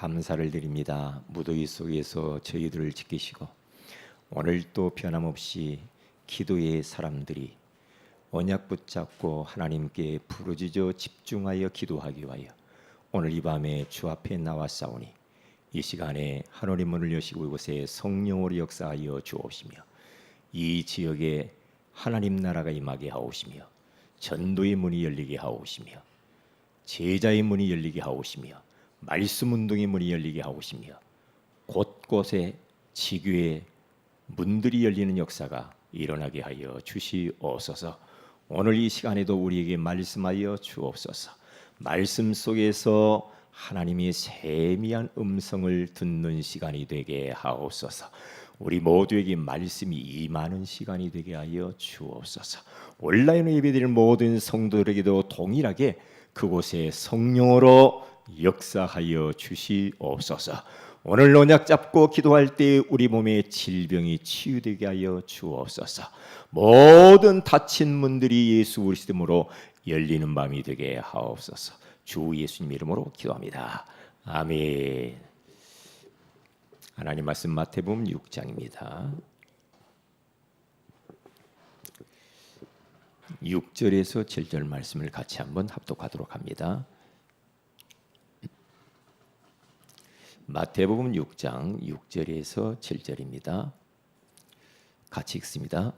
감사를 드립니다. 무더위 속에서 저희들을 지키시고 오늘 또 변함없이 기도의 사람들이 언약 붙잡고 하나님께 부르짖어 집중하여 기도하기 위하여 오늘 이 밤에 주 앞에 나왔사오니 이 시간에 하늘의 문을 여시고 이곳에 성령으로 역사하여 주옵시며 이 지역에 하나님 나라가 임하게 하옵시며 전도의 문이 열리게 하옵시며 제자의 문이 열리게 하옵시며 말씀 운동의 문이 열리게 하옵시며 곳곳에 지교의 문들이 열리는 역사가 일어나게 하여 주시옵소서. 오늘 이 시간에도 우리에게 말씀하여 주옵소서. 말씀 속에서 하나님의 세미한 음성을 듣는 시간이 되게 하옵소서. 우리 모두에게 말씀이 임하는 시간이 되게 하여 주옵소서. 온라인으로 예배드리는 모든 성도들에게도 동일하게 그곳에 성령으로 역사하여 주시옵소서. 오늘 언약 잡고 기도할 때 우리 몸의 질병이 치유되게 하여 주옵소서. 모든 닫힌 문들이 예수 그리스도 이름으로 열리는 밤이 되게 하옵소서. 주 예수님 이름으로 기도합니다. 아멘. 하나님 말씀 마태복음 6장입니다. 6절에서 7절 말씀을 같이 한번 합독하도록 합니다. 마태복음 6장 6절에서 7절입니다. 같이 읽습니다.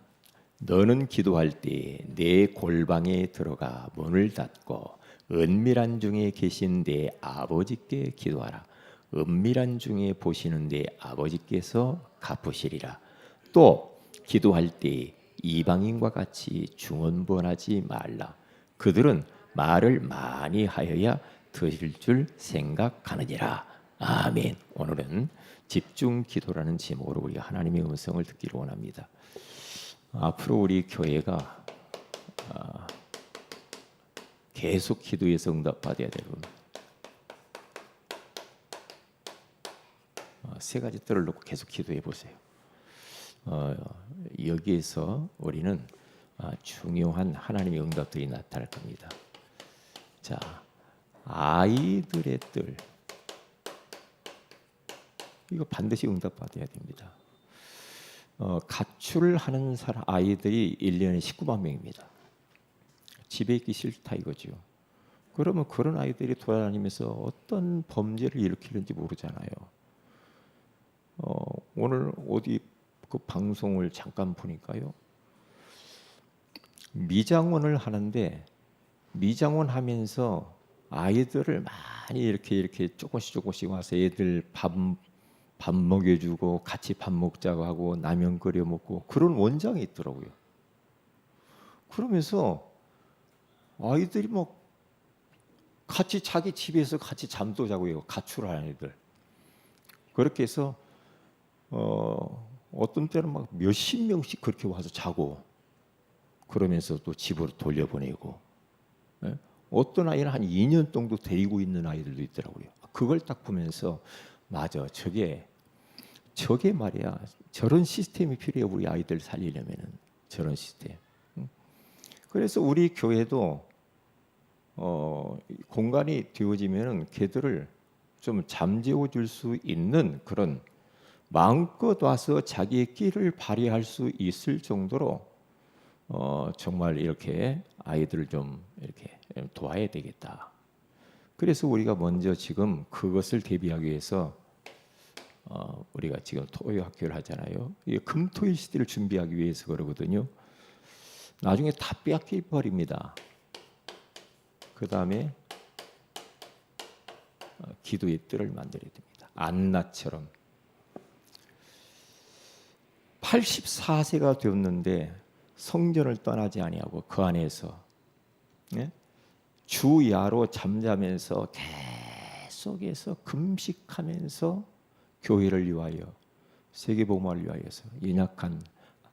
너는 기도할 때 내 골방에 들어가 문을 닫고 은밀한 중에 계신 내 아버지께 기도하라. 은밀한 중에 보시는 내 아버지께서 갚으시리라. 또 기도할 때 이방인과 같이 중언부언하지 말라. 그들은 말을 많이 하여야 들을 줄 생각하느니라. 아멘. 오늘은 집중 기도라는 제목으로 우리가 하나님의 음성을 듣기를 원합니다. 앞으로 우리 교회가 계속 기도에서 응답받아야 되고 세 가지 뜰을 놓고 계속 기도해 보세요. 여기에서 우리는 중요한 하나님의 응답들이 나타날 겁니다. 자, 아이들의 뜰 이거 반드시 응답받아야 됩니다. 가출을 하는 아이들이 1년에 19만 명입니다. 집에 있기 싫다 이거죠. 그러면 그런 아이들이 돌아다니면서 어떤 범죄를 일으키는지 모르잖아요. 오늘 어디 그 방송을 잠깐 보니까요. 미장원을 하는데 미장원 하면서 아이들을 많이 이렇게 조금씩 와서 애들 밥 먹여주고 같이 밥 먹자고 하고 라면 끓여 먹고 그런 원장이 있더라고요. 그러면서 아이들이 뭐 같이 자기 집에서 같이 잠도 자고 해요. 가출하는 애들. 그렇게 해서 어떤 때는 막 몇십 명씩 그렇게 와서 자고 그러면서 또 집으로 돌려보내고 어떤 아이는 한 2년 정도 데리고 있는 아이들도 있더라고요. 그걸 딱 보면서 맞아 저게 말이야 저런 시스템이 필요해. 우리 아이들 살리려면은 저런 시스템. 그래서 우리 교회도 공간이 되어지면은 걔들을 좀 잠재워 줄 수 있는 그런 마음껏 와서 자기의 끼를 발휘할 수 있을 정도로 정말 이렇게 아이들을 좀 이렇게 도와야 되겠다. 그래서 우리가 먼저 지금 그것을 대비하기 위해서 우리가 지금 토요 학교를 하잖아요. 이 금토일 시대를 준비하기 위해서 그러거든요. 나중에 다 빼앗길 버립니다. 그 다음에 기도의 뜰을 만들어야 됩니다. 안나처럼 84세가 되었는데 성전을 떠나지 아니하고 그 안에서 주야로 잠자면서 계속해서 금식하면서 교회를 위하여 세계복음화를 위하여서 연약한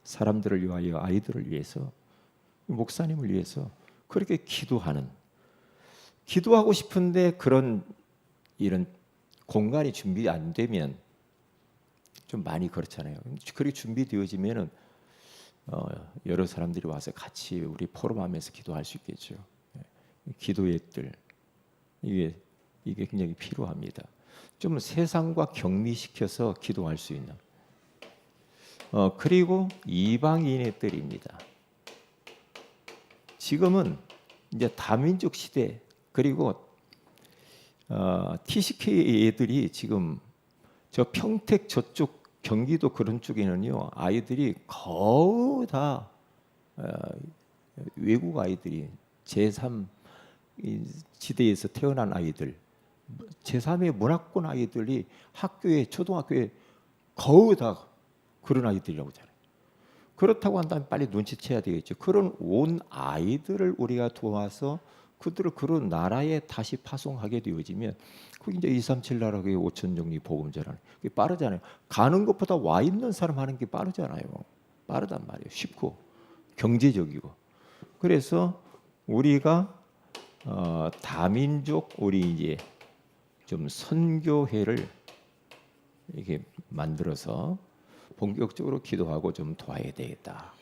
사람들을 위하여 아이들을 위해서 목사님을 위해서 그렇게 기도하고 싶은데 그런 이런 공간이 준비 안 되면 좀 많이 그렇잖아요. 그렇게 준비되어지면은 여러 사람들이 와서 같이 우리 포럼하면서 기도할 수 있겠죠. 기도의 뜰 이게 굉장히 필요합니다. 좀 세상과 격리시켜서 기도할 수 있는. 그리고 이방인들입니다. 지금은 이제 다민족 시대, 그리고 TCK 애들이 지금 저 평택 저쪽 경기도 그런 쪽에는요, 아이들이 거의 다 외국 아이들이 제3 지대에서 태어난 아이들, 제3의 문화권 아이들이 학교에, 초등학교에 거의 다 그런 아이들이라고 하잖아요. 그렇다고 한다면 빨리 눈치채야 되겠죠. 그런 온 아이들을 우리가 도와서 그들을 그런 나라에 다시 파송하게 되어지면 그게 이제 237 나라의 5천 종리 복음제라는 게 빠르잖아요. 가는 것보다 와 있는 사람 하는 게 빠르잖아요. 빠르단 말이에요. 쉽고 경제적이고. 그래서 우리가 다민족 우리 이제 좀 선교회를 이렇게 만들어서 본격적으로 기도하고 좀 도와야 되겠다.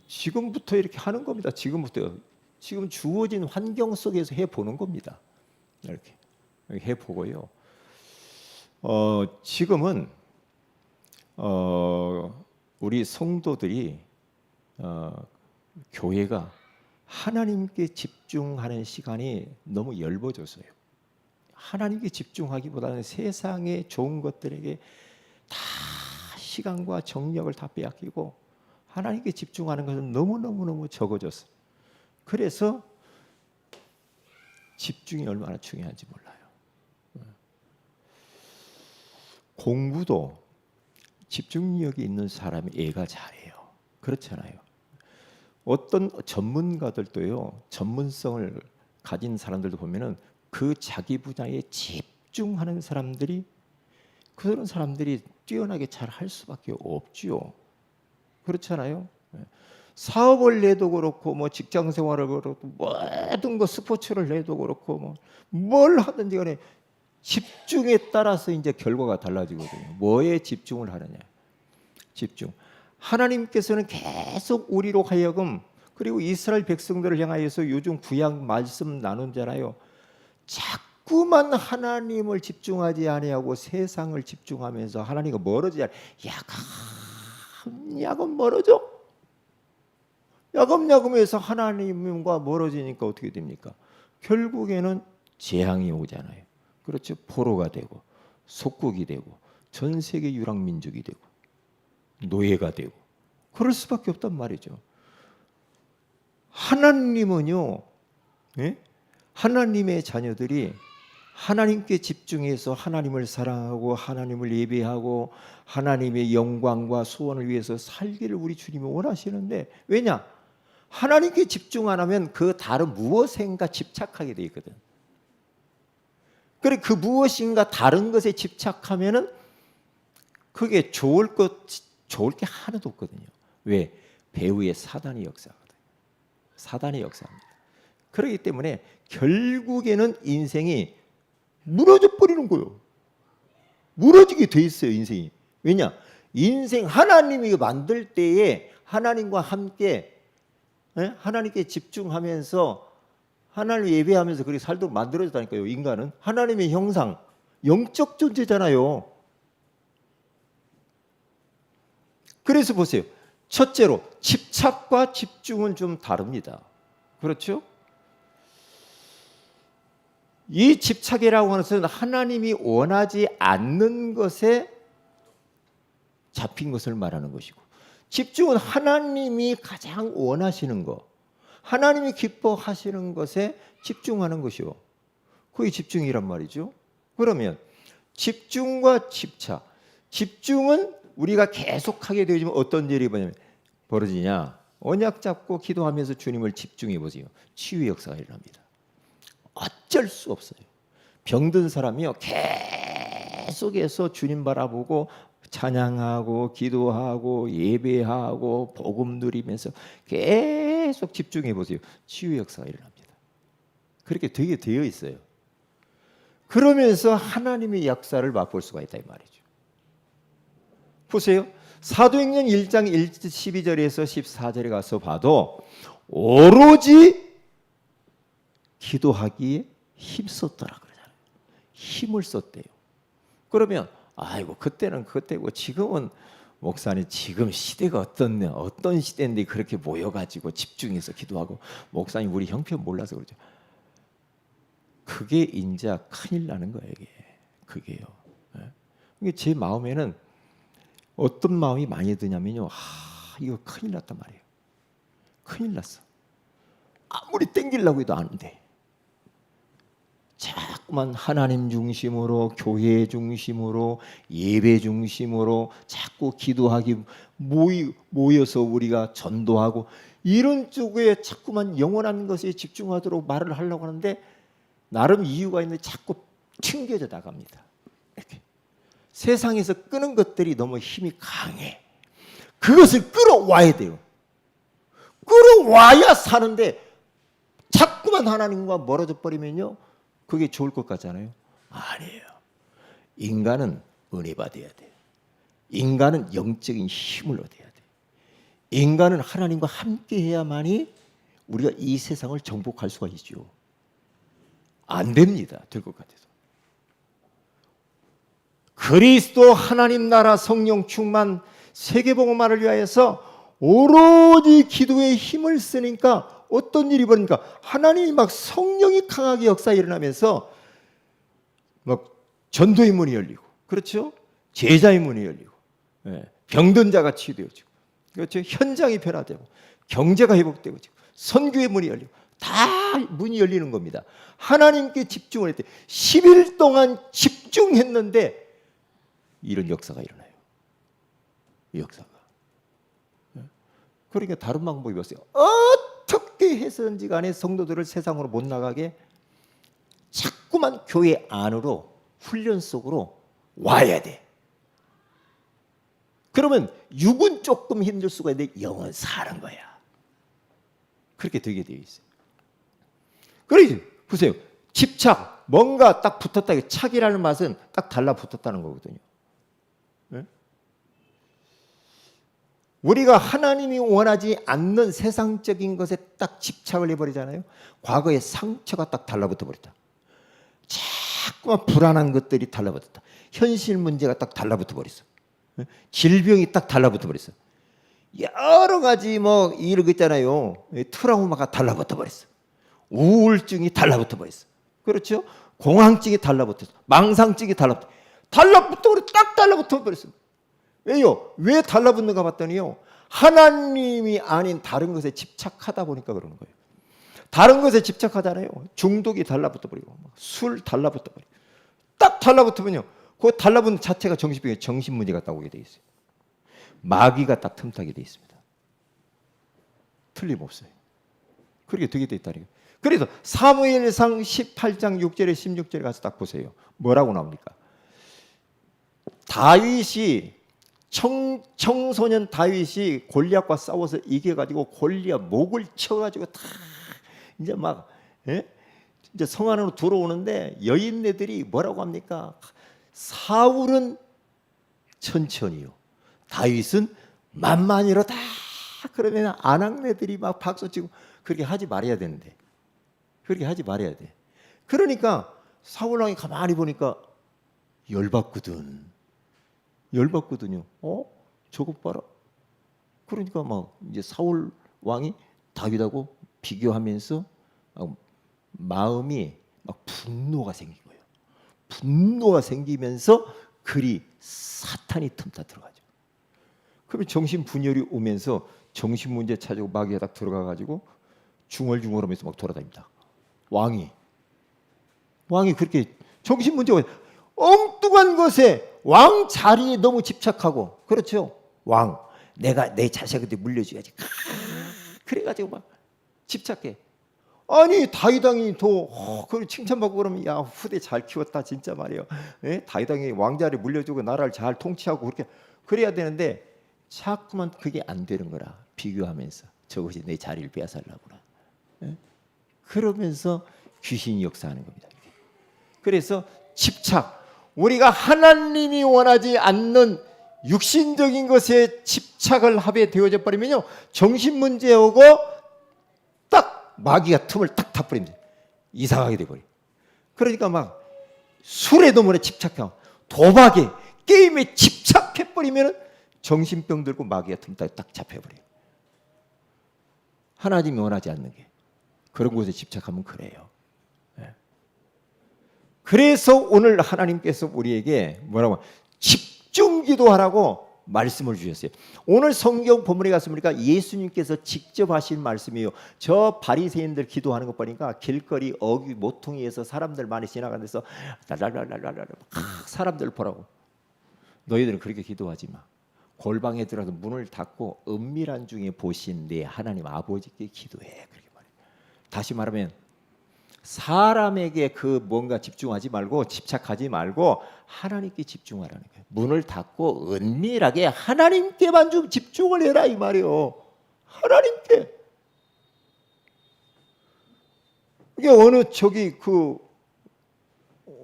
지금부터 이렇게 하는 겁니다. 지금부터 지금 주어진 환경 속에서 해보는 겁니다. 이렇게 해보고요. 지금은 우리 성도들이 교회가 하나님께 집중하는 시간이 너무 얇아졌어요. 하나님께 집중하기보다는 세상의 좋은 것들에게 다 시간과 정력을 다 빼앗기고 하나님께 집중하는 것은 너무너무 적어졌어요. 그래서 집중이 얼마나 중요한지 몰라요. 공부도 집중력이 있는 사람이 애가 잘해요. 그렇잖아요. 어떤 전문가들도요, 전문성을 가진 사람들도 보면은 그 자기 분야에 집중하는 사람들이, 그런 사람들이 뛰어나게 잘 할 수밖에 없죠. 그렇잖아요. 사업을 내도 그렇고 뭐 직장 생활을 그렇고 모든 거 스포츠를 내도 그렇고 뭘 하든지 간에 집중에 따라서 이제 결과가 달라지거든요. 뭐에 집중을 하느냐. 집중. 하나님께서는 계속 우리로 하여금, 그리고 이스라엘 백성들을 향하여서 요즘 구약 말씀 나누잖아요. 자꾸만 하나님을 집중하지 아니하고 세상을 집중하면서 하나님과 멀어지지. 야금 멀어져. 야금야금해서 하나님과 멀어지니까 어떻게 됩니까? 결국에는 재앙이 오잖아요. 그렇죠. 포로가 되고 속국이 되고 전 세계 유랑민족이 되고 노예가 되고 그럴 수밖에 없단 말이죠. 하나님은요, 하나님의 자녀들이 하나님께 집중해서 하나님을 사랑하고 하나님을 예배하고 하나님의 영광과 소원을 위해서 살기를 우리 주님이 원하시는데, 왜냐? 하나님께 집중 안 하면 그 다른 무엇인가 집착하게 돼 있거든. 그래, 그 무엇인가 다른 것에 집착하면은 그게 좋을 게 하나도 없거든요. 왜? 배후에 사단이 역사하거든. 사단이 역사합니다. 그렇기 때문에 결국에는 인생이 무너져 버리는 거예요. 무너지게 돼 있어요, 인생이. 왜냐? 인생 하나님이 만들 때에 하나님과 함께 하나님께 집중하면서 하나님을 예배하면서 그렇게 살도록 만들어졌다니까요. 인간은 하나님의 형상, 영적 존재잖아요. 그래서 보세요. 첫째로 집착과 집중은 좀 다릅니다. 그렇죠? 이 집착이라고 하는 것은 하나님이 원하지 않는 것에 잡힌 것을 말하는 것이고, 집중은 하나님이 가장 원하시는 것, 하나님이 기뻐하시는 것에 집중하는 것이요. 그게 집중이란 말이죠. 그러면 집중과 집착, 집중은 우리가 계속하게 되어지면 어떤 일이 벌어지냐? 언약 잡고 기도하면서 주님을 집중해 보세요. 치유 역사가 일어납니다. 어쩔 수 없어요. 병든 사람이요, 계속해서 주님 바라보고 찬양하고 기도하고 예배하고 복음 누리면서 계속 집중해 보세요. 치유 역사가 일어납니다. 그렇게 되게 되어 있어요. 그러면서 하나님의 역사를 맛볼 수가 있다 이 말이죠. 보세요. 사도행전 1장 12절에서 14절에 가서 봐도 오로지 기도하기에 힘썼더라 그러잖아요. 힘을 썼대요. 그러면 아이고 그때는 그때고 지금은 목사님 지금 시대가 어떤 시대인데 그렇게 모여가지고 집중해서 기도하고 목사님 우리 형편 몰라서 그러죠. 그게 이제 큰일 나는 거예요. 이게 그게요. 이게 제 마음에는 어떤 마음이 많이 드냐면요. 이거 큰일 났단 말이에요. 큰일 났어. 아무리 땡기려고 해도 안 돼. 자꾸만 하나님 중심으로 교회 중심으로 예배 중심으로 자꾸 기도하기 모여서 우리가 전도하고 이런 쪽에 자꾸만 영원한 것에 집중하도록 말을 하려고 하는데 나름 이유가 있는데 자꾸 튕겨져 나갑니다. 이렇게. 세상에서 끄는 것들이 너무 힘이 강해. 그것을 끌어와야 돼요. 끌어와야 사는데 자꾸만 하나님과 멀어져 버리면요. 그게 좋을 것 같잖아요. 아니에요. 인간은 은혜 받아야 돼요. 인간은 영적인 힘을 얻어야 돼요. 인간은 하나님과 함께 해야만이 우리가 이 세상을 정복할 수가 있죠. 안 됩니다. 될 것 같아서. 그리스도 하나님 나라 성령 충만 세계복음화를 위하여서 오로지 기도에 힘을 쓰니까 어떤 일이 벌어집니까? 하나님이 막 성령이 강하게 역사 일어나면서 막 전도의 문이 열리고, 그렇죠? 제자의 문이 열리고, 병든 자가 치유되어지고, 그렇죠? 현장이 변화되고, 경제가 회복되고, 선교의 문이 열리고, 다 문이 열리는 겁니다. 하나님께 집중을 했대. 10일 동안 집중했는데 이런 역사가 일어나요. 이 역사가. 그러니까 다른 방법이 없어요. 어떻게 해서든지 간에 성도들을 세상으로 못 나가게 자꾸만 교회 안으로 훈련 속으로 와야 돼. 그러면 육은 조금 힘들 수가 있는데 영은 사는 거야. 그렇게 되게 되어 있어요. 그러지 보세요. 집착, 뭔가 딱 붙었다. 착이라는 맛은 딱 달라붙었다는 거거든요. 네? 우리가 하나님이 원하지 않는 세상적인 것에 딱 집착을 해버리잖아요. 과거의 상처가 딱 달라붙어 버렸다. 자꾸만 불안한 것들이 달라붙었다. 현실 문제가 딱 달라붙어 버렸어. 질병이 딱 달라붙어 버렸어. 여러 가지 뭐 이런 거 있잖아요. 트라우마가 달라붙어 버렸어. 우울증이 달라붙어 버렸어. 그렇죠? 공황증이 달라붙었어. 망상증이 달라붙어 버렸어. 딱 달라붙어 버렸어. 왜요? 왜 달라붙는가 봤더니요. 하나님이 아닌 다른 것에 집착하다 보니까 그러는 거예요. 다른 것에 집착하잖아요. 중독이 달라붙어 버리고 술 달라붙어 버리고 딱 달라붙으면요. 그 달라붙는 자체가 정신병에 정신 문제가 딱 오게 돼 있어요. 마귀가 딱 틈타게 돼 있습니다. 틀림없어요. 그렇게 되게 돼 있다니까요. 그래서 사무엘상 18장 6절에 16절에 가서 딱 보세요. 뭐라고 나옵니까? 다윗이 청소년 다윗이 골리앗과 싸워서 이겨가지고 골리앗 목을 쳐가지고 다 이제 막 이제 성 안으로 들어오는데 여인네들이 뭐라고 합니까? 사울은 천천히요. 다윗은 만만히로다. 그러면 아낙네들이 막 박수치고 그렇게 하지 말아야 되는데. 그렇게 하지 말아야 돼. 그러니까 사울 왕이 가만히 보니까 열받거든요. 저것 봐라. 그러니까 막 이제 사울 왕이 다윗하고 비교하면서 마음이 막 분노가 생긴 거예요. 분노가 생기면서 그리 사탄이 틈타 들어가죠. 그러면 정신 분열이 오면서 정신 문제 찾고 마귀가 딱 들어가가지고 중얼중얼하면서 막 돌아다닙니다. 왕이 그렇게 정신 문제가 엉뚱한 것에 왕 자리에 너무 집착하고 그렇죠. 왕 내가 내 자식한테 물려줘야지. 그래가지고 막 집착해. 아니 다윗 왕이 더 그걸 칭찬받고 그러면 야 후대 잘 키웠다 진짜 말이에요. 다윗 왕이 왕자를 물려주고 나라를 잘 통치하고 그렇게 그래야 되는데 자꾸만 그게 안 되는 거라. 비교하면서 저것이 내 자리를 빼앗으려구나. 그러면서 귀신이 역사하는 겁니다. 그래서 집착, 우리가 하나님이 원하지 않는 육신적인 것에 집착을 하게 되어져 버리면요 정신 문제 오고 딱 마귀가 틈을 딱 타버립니다. 이상하게 돼버려. 그러니까 막 술에 너무나 집착하고 도박에 게임에 집착해버리면 정신병 들고 마귀가 틈타에 딱 잡혀버려요. 하나님이 원하지 않는 게 그런 곳에 집착하면 그래요. 그래서 오늘 하나님께서 우리에게 뭐라고 집중 기도하라고 말씀을 주셨어요. 오늘 성경 본문에 가서 보니까 예수님께서 직접 하신 말씀이에요. 저 바리새인들 기도하는 것 보니까 길거리 어귀 모퉁이에서 사람들 많이 지나가는 데서 랄랄랄랄랄 사람들 보라고. 너희들은 그렇게 기도하지 마. 골방에 들어가서 문을 닫고 은밀한 중에 보신 내 하나님 아버지께 기도해. 그렇게 말해요. 다시 말하면 사람에게 그 뭔가 집중하지 말고 집착하지 말고 하나님께 집중하라는 거예요. 문을 닫고 은밀하게 하나님께만 좀 집중을 해라 이 말이에요. 하나님께. 이게 어느 저기 그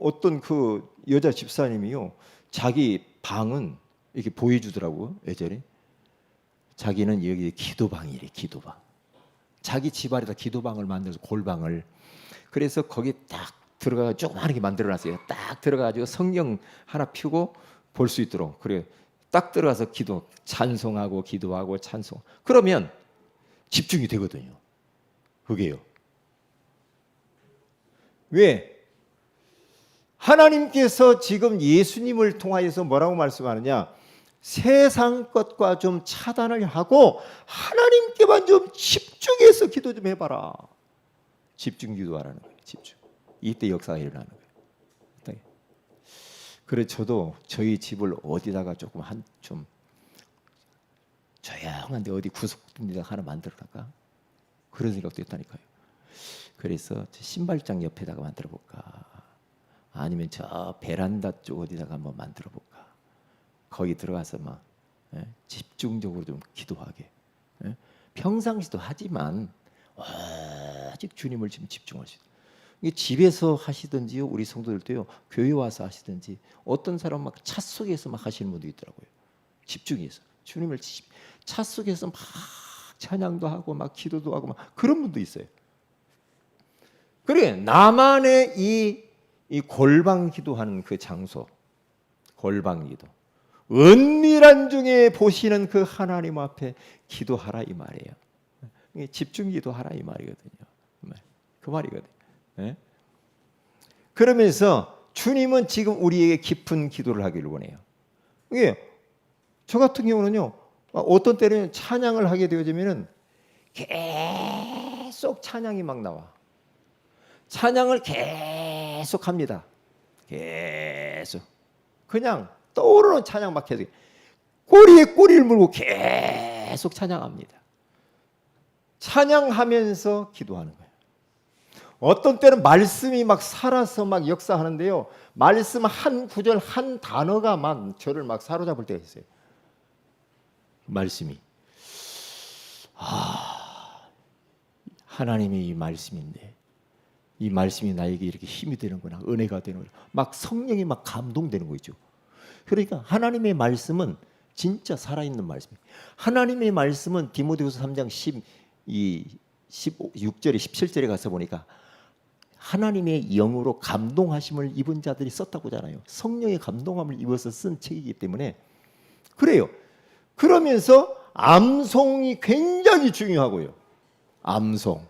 어떤 그 여자 집사님이요. 자기 방은 이렇게 보여주더라고요. 예전에. 자기는 여기 기도방이래. 기도방. 자기 집안에다 기도방을 만들어서 골방을. 그래서 거기 딱 들어가 조그맣게 만들어놨어요. 딱 들어가가지고 성경 하나 펴고 볼 수 있도록. 그래 딱 들어가서 기도 찬송하고 기도하고 찬송. 그러면 집중이 되거든요. 그게요. 왜? 하나님께서 지금 예수님을 통하여서 뭐라고 말씀하느냐? 세상 것과 좀 차단을 하고 하나님께만 좀 집중해서 기도 좀 해봐라. 집중 기도하라는 거예요. 집중. 이때 역사가 일어나는 거예요. 그래 저도 저희 집을 어디다가 조금 좀 조용한데 어디 구석진 데다 하나 만들어볼까? 그런 생각도 했다니까요. 그래서 신발장 옆에다가 만들어볼까? 아니면 저 베란다 쪽 어디다가 한번 만들어볼까? 거기 들어가서 막 집중적으로 좀 기도하게. 평상시도 하지만 아직 주님을 지금 집중할 수 있어요. 집에서 하시든지요, 우리 성도들도요, 교회 와서 하시든지 어떤 사람 막 차 속에서 막 하시는 분도 있더라고요. 집중해서 주님을 차 속에서 막 찬양도 하고 막 기도도 하고 막 그런 분도 있어요. 그래 나만의 이 골방 기도하는 그 장소, 골방 기도, 은밀한 중에 보시는 그 하나님 앞에 기도하라 이 말이에요. 집중 기도하라 이 말이거든요. 그 말이거든요. 네? 그러면서 주님은 지금 우리에게 깊은 기도를 하기를 원해요. 이게 저 같은 경우는요, 어떤 때는 찬양을 하게 되어지면은 계속 찬양이 막 나와. 찬양을 계속 합니다. 계속 그냥 떠오르는 찬양 막 계속 꼬리에 꼬리를 물고 계속 찬양합니다. 찬양하면서 기도하는 거예요. 어떤 때는 말씀이 막 살아서 막 역사하는데요. 말씀 한 구절 한 단어가 막 저를 막 사로잡을 때가 있어요. 말씀이 하나님의 이 말씀인데 이 말씀이 나에게 이렇게 힘이 되는구나, 은혜가 되는구나. 막 성령이 막 감동되는 거 있죠. 그러니까 하나님의 말씀은 진짜 살아있는 말씀이에요. 하나님의 말씀은 디모데후서 3장 16절에 17절에 가서 보니까 하나님의 영으로 감동하심을 입은 자들이 썼다고 하잖아요. 성령의 감동함을 입어서 쓴 책이기 때문에 그래요. 그러면서 암송이 굉장히 중요하고요. 암송.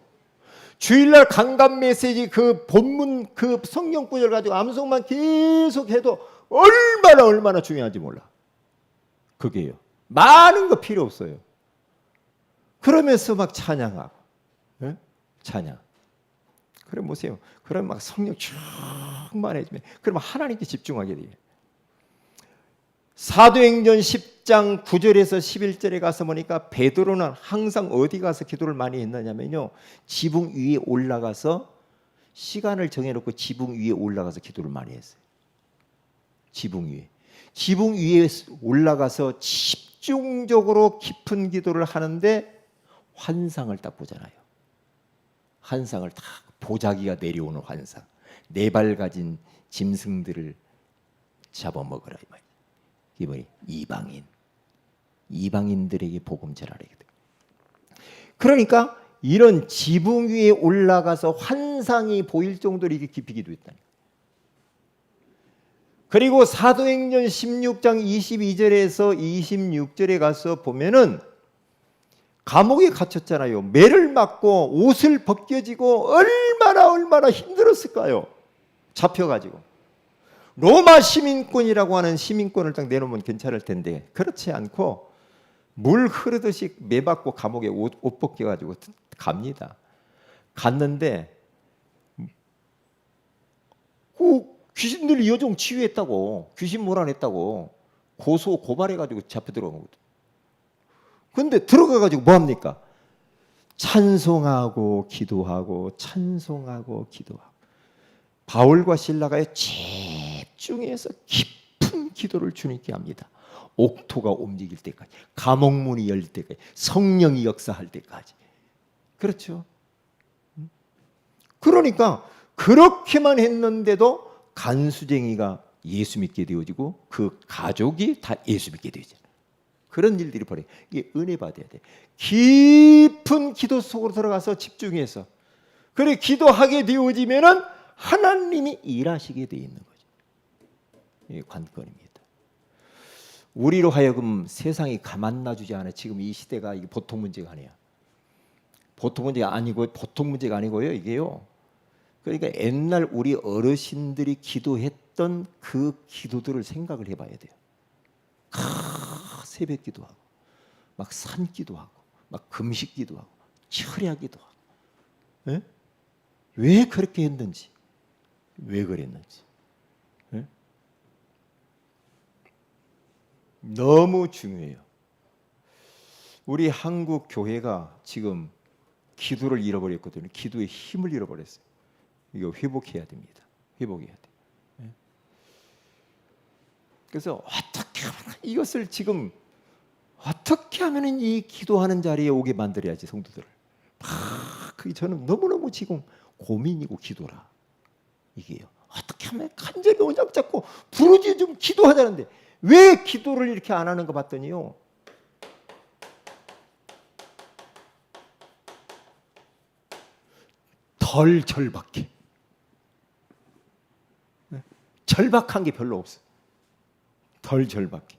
주일날 강단 메시지 그 본문 그 성경 구절 가지고 암송만 계속 해도 얼마나 중요한지 몰라. 그게요. 많은 거 필요 없어요. 그러면서 막 찬양하고, 네? 찬양. 그래 보세요. 그럼 막 성령 충만해지면, 그러면 하나님께 집중하게 돼요. 사도행전 10장 9절에서 11절에 가서 보니까 베드로는 항상 어디 가서 기도를 많이 했느냐면요, 지붕 위에 올라가서 시간을 정해놓고 지붕 위에 올라가서 기도를 많이 했어요. 지붕 위에 올라가서 집중적으로 깊은 기도를 하는데 환상을 딱 보잖아요. 환상을 딱 보자기가 내려오는 환상. 4발 가진 짐승들을 잡아먹으라 이 말이에요. 이게 뭐예요? 이방인들에게 복음 전하라. 그러니까 이런 지붕 위에 올라가서 환상이 보일 정도로 이게 깊이 기도했다는 거예요. 그리고 사도행전 16장 22절에서 26절에 가서 보면은 감옥에 갇혔잖아요. 매를 맞고 옷을 벗겨지고 얼마나 힘들었을까요? 잡혀가지고. 로마 시민권이라고 하는 시민권을 딱 내놓으면 괜찮을 텐데 그렇지 않고 물 흐르듯이 매받고 감옥에 옷 벗겨가지고 갑니다. 갔는데 귀신들이 여종 치유했다고, 귀신 몰아냈다고 고발해가지고 잡혀 들어간 거거든. 근데 들어가가지고 뭐합니까? 찬송하고 기도하고 찬송하고 기도하고. 바울과 실라가 집중해서 깊은 기도를 주님께 합니다. 옥토가 움직일 때까지, 감옥문이 열릴 때까지, 성령이 역사할 때까지. 그렇죠? 그러니까 그렇게만 했는데도 간수쟁이가 예수 믿게 되어지고 그 가족이 다 예수 믿게 되어지잖아요. 그런 일들이 벌어요. 이게 은혜 받아야 돼. 깊은 기도 속으로 들어가서 집중해서 그래 기도하게 되어지면은 하나님이 일하시게 돼 있는 거죠. 이게 관건입니다. 우리로 하여금 세상이 가만 놔주지 않아요. 지금 이 시대가 이게 보통 문제가 아니야. 보통 문제가 아니고요. 이게요. 그러니까 옛날 우리 어르신들이 기도했던 그 기도들을 생각을 해봐야 돼요. 새벽 기도하고, 막 산 기도하고, 막 금식 기도하고, 철야 기도하고. 에? 왜 그렇게 했는지, 왜 그랬는지. 에? 너무 중요해요. 우리 한국 교회가 지금 기도를 잃어버렸거든요. 기도의 힘을 잃어버렸어요. 이거 회복해야 됩니다. 회복해야 돼. 그래서 어떻게 하면 이것을 지금 어떻게 하면 이 기도하는 자리에 오게 만들어야지 성도들을. 그게 저는 너무너무 지금 고민이고 기도라. 이게요. 어떻게 하면 간절히 언약 잡고 부르짖어 좀 기도하자는데 왜 기도를 이렇게 안 하는 거 봤더니요. 덜 절박해. 절박한 게 별로 없어. 덜 절박해.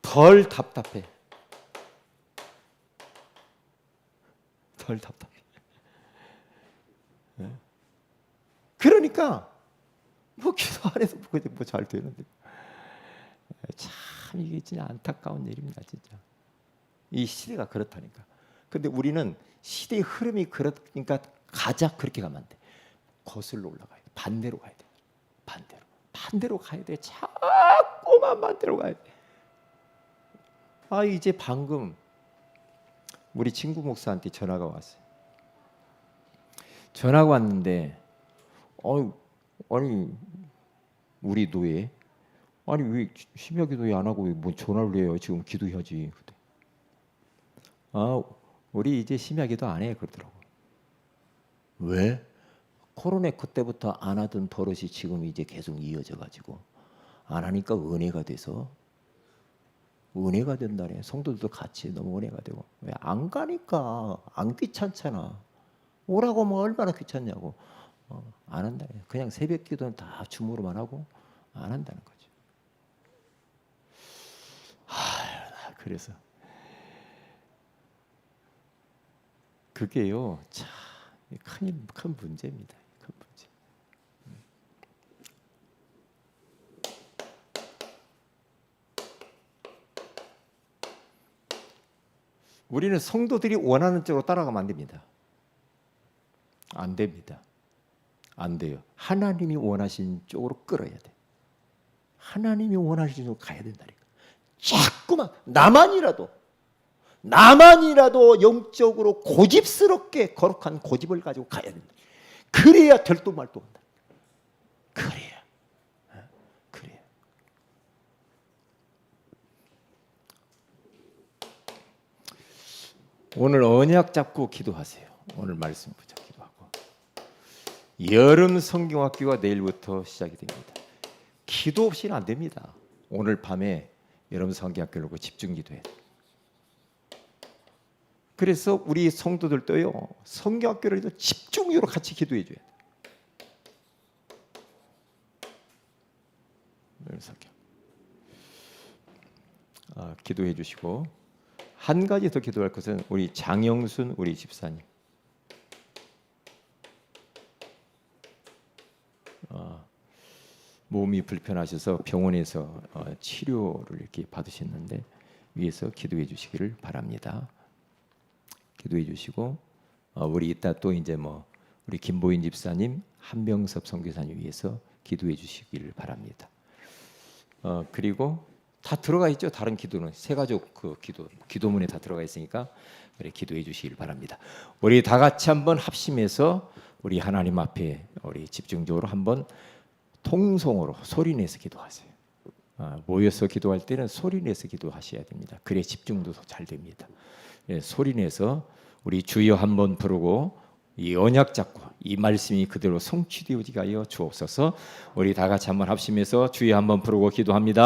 덜 답답해. 덜 답답해. 그러니까 뭐 기도 안 해도 뭐 잘 되는데 참 이게 진짜 안타까운 일입니다. 진짜 이 시대가 그렇다니까. 근데 우리는 시대의 흐름이 그렇니까 그렇게 가면 안 돼. 거슬러 올라가야 돼. 반대로 가야 돼. 반대로 가야 돼. 자꾸만 반대로 가야 돼. 이제 방금 우리 친구 목사한테 전화가 왔어요. 전화가 왔는데 아니 우리 노예 왜 심야기도회 안 하고 뭐 전화를 해요? 지금 기도해야지. 우리 이제 심야기도 안 해 그러더라고. 왜? 코로나 때부터 안 하던 버릇이 지금 이제 계속 이어져 가지고 안 하니까 은혜가 돼서 은혜가 된다네. 성도들도 같이 너무 은혜가 되고. 왜 안 가니까 안 귀찮잖아. 오라고 하면 얼마나 귀찮냐고. 안 한다. 그냥 새벽 기도는 다 줌으로만 하고 안 한다는 거죠. 그래서 그게요, 참 큰 문제입니다. 큰 문제. 우리는 성도들이 원하는 쪽으로 따라가면 안 됩니다. 안 됩니다. 안 돼요. 하나님이 원하신 쪽으로 끌어야 돼. 하나님이 원하시는 쪽으로 가야 된다니까. 자꾸만 나만이라도 영적으로 고집스럽게 거룩한 고집을 가지고 가야 된다. 그래야 될도 말도 한다. 그래야. 오늘 언약 잡고 기도하세요. 오늘 말씀 붙잡고 기도하고. 여름 성경학교가 내일부터 시작이 됩니다. 기도 없이는 안 됩니다. 오늘 밤에 여름 성경학교를 놓고 집중 기도해야 돼요. 그래서 우리 성도들도요, 성경학교를 집중적으로 같이 기도해 줘야 돼요. 기도해 주시고, 한 가지 더 기도할 것은 우리 장영순 우리 집사님. 몸이 불편하셔서 병원에서 치료를 이렇게 받으셨는데 위해서 기도해 주시기를 바랍니다. 기도해 주시고, 우리 이따 또 이제 우리 김보인 집사님, 한병섭 선교사님 위해서 기도해 주시기를 바랍니다. 그리고 다 들어가 있죠. 다른 기도는 세 가족 그 기도문에 다 들어가 있으니까 그래 기도해 주시길 바랍니다. 우리 다 같이 한번 합심해서 우리 하나님 앞에 우리 집중적으로 한번 통성으로 소리내서 기도하세요. 모여서 기도할 때는 소리내서 기도하셔야 됩니다. 그래 집중도 더 잘 됩니다. 소리내서 우리 주여 한번 부르고 이 언약 잡고 이 말씀이 그대로 성취되어지게 하여 주옵소서. 우리 다 같이 한번 합심해서 주여 한번 부르고 기도합니다.